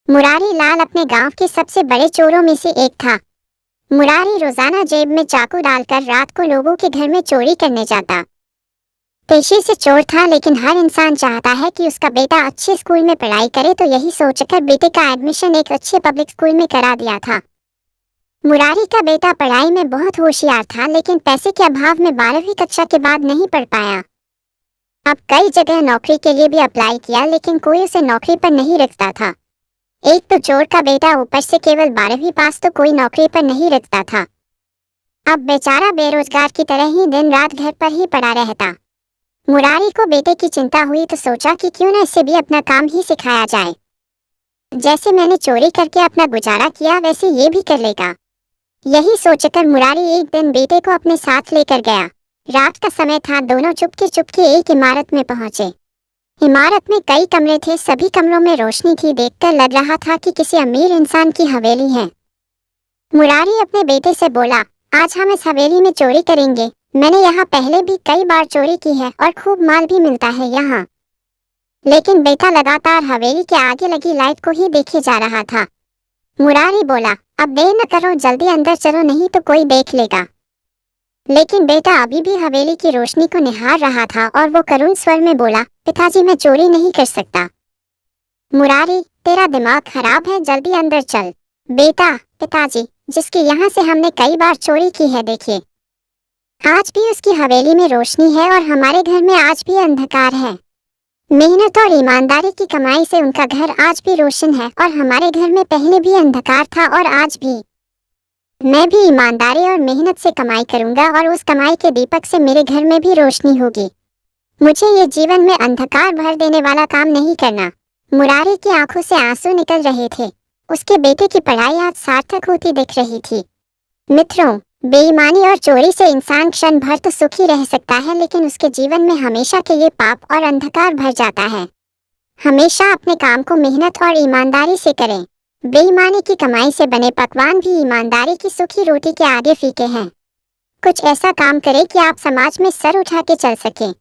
मुरारी लाल अपने गांव के सबसे बड़े चोरों में से एक था। मुरारी रोजाना जेब में चाकू डालकर रात को लोगों के घर में चोरी करने जाता। पेशे से चोर था, लेकिन हर इंसान चाहता है कि उसका बेटा अच्छे स्कूल में पढ़ाई करे, तो यही सोचकर बेटे का एडमिशन एक अच्छे पब्लिक स्कूल में करा दिया था। मुरारी का बेटा पढ़ाई में बहुत होशियार था, लेकिन पैसे के अभाव में 12वीं कक्षा के बाद नहीं पढ़ पाया। अब कई जगह नौकरी के लिए भी अप्लाई किया, लेकिन कोई उसे नौकरी पर नहीं रखता था। एक तो चोर का बेटा, ऊपर से केवल 12वीं पास, तो कोई नौकरी पर नहीं रखता था। अब बेचारा बेरोजगार की तरह ही दिन रात घर पर ही पड़ा रहता। मुरारी को बेटे की चिंता हुई तो सोचा कि क्यों न इसे भी अपना काम ही सिखाया जाए। जैसे मैंने चोरी करके अपना गुजारा किया, वैसे ये भी कर लेगा। यही सोचकर मुरारी एक दिन बेटे को अपने साथ लेकर गया। रात का समय था, दोनों चुपके चुपके एक इमारत में पहुंचे। इमारत में कई कमरे थे, सभी कमरों में रोशनी थी। देखकर लग रहा था कि किसी अमीर इंसान की हवेली है। मुरारी अपने बेटे से बोला, आज हम इस हवेली में चोरी करेंगे। मैंने यहाँ पहले भी कई बार चोरी की है और खूब माल भी मिलता है यहाँ। लेकिन बेटा लगातार हवेली के आगे लगी लाइट को ही देखे जा रहा था। मुरारी बोला, अब देर न करो, जल्दी अंदर चलो, नहीं तो कोई देख लेगा। लेकिन बेटा अभी भी हवेली की रोशनी को निहार रहा था और वो करुण स्वर में बोला, पिताजी मैं चोरी नहीं कर सकता। मुरारी, तेरा दिमाग खराब है, जल्दी अंदर चल। बेटा, पिताजी, जिसके यहाँ से हमने कई बार चोरी की है, देखिए आज भी उसकी हवेली में रोशनी है और हमारे घर में आज भी अंधकार है। मेहनत और ईमानदारी की कमाई से उनका घर आज भी रोशन है और हमारे घर में पहले भी अंधकार था और आज भी। मैं भी ईमानदारी और मेहनत से कमाई करूंगा और उस कमाई के दीपक से मेरे घर में भी रोशनी होगी। मुझे ये जीवन में अंधकार भर देने वाला काम नहीं करना। मुरारी की आंखों से आंसू निकल रहे थे। उसके बेटे की पढ़ाई आज सार्थक होती दिख रही थी। मित्रों, बेईमानी और चोरी से इंसान क्षण भर तो सुखी रह सकता है, लेकिन उसके जीवन में हमेशा के लिए पाप और अंधकार भर जाता है। हमेशा अपने काम को मेहनत और ईमानदारी से करें। बेईमानी की कमाई से बने पकवान भी ईमानदारी की सूखी रोटी के आगे फीके हैं। कुछ ऐसा काम करें कि आप समाज में सर उठा के चल सकें।